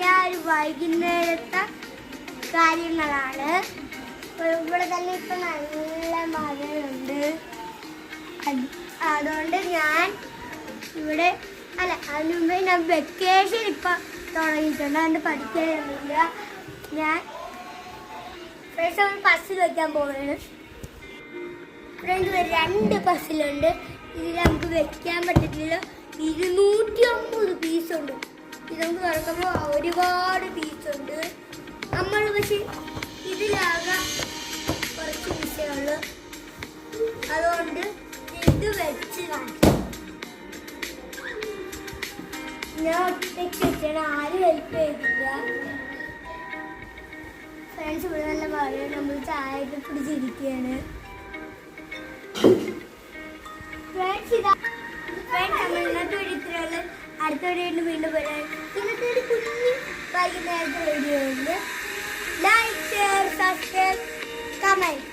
ഞാൻ വൈകുന്നേരത്തെ കാര്യങ്ങളാണ്. ഇവിടെ തന്നെ ഇപ്പം നല്ല മഴയുണ്ട്. അതുകൊണ്ട് ഞാൻ ഇവിടെ അതിന് മുമ്പേ ഞാൻ വെക്കേഷൻ ഇപ്പം തുടങ്ങിയിട്ടുണ്ട്. അതുകൊണ്ട് പഠിക്കാനൊന്നുമില്ല. ഞാൻ ഫ്രണ്ട്സ് ഒരു പസിൽ വയ്ക്കാൻ പോകുന്നത്. ഫ്രണ്ട്സ് 2 പസിലുണ്ട്. ഇതിൽ നമുക്ക് വെക്കാൻ പറ്റത്തില്ല. 250 പീസുണ്ട്. ഇത് നമുക്ക് തുറക്കുമ്പോൾ ഒരുപാട് പീസുണ്ട്. നമ്മൾ പക്ഷെ ഇതിലാകെ കുറച്ച് പീസേ ഉള്ളൂ. അതുകൊണ്ട് ഇത് വെച്ച് കാണിക്കാം. ഞാൻ ഒറ്റയ്ക്ക് വെച്ചാണ്, ആരും ഹെൽപ്പ് ചെയ്തില്ല. ഫ്രണ്ട്സ് ഇവിടെ നല്ല പറയുക, നമ്മൾ ചായയൊക്കെ പിടിച്ചിരിക്കുകയാണ്. ഫ്രണ്ട്സ് നമ്മൾ ഇന്നത്തെ വീഡിയോ ഇത്രയുള്ളൂ. അടുത്ത വീഡിയോ വീണ്ടും വരാൻ. ഇന്നത്തെ ഒരു കുഞ്ഞ് വൈകുന്നേരത്തെ വീഡിയോ ഉണ്ട്. Like, share, subscribe, comment.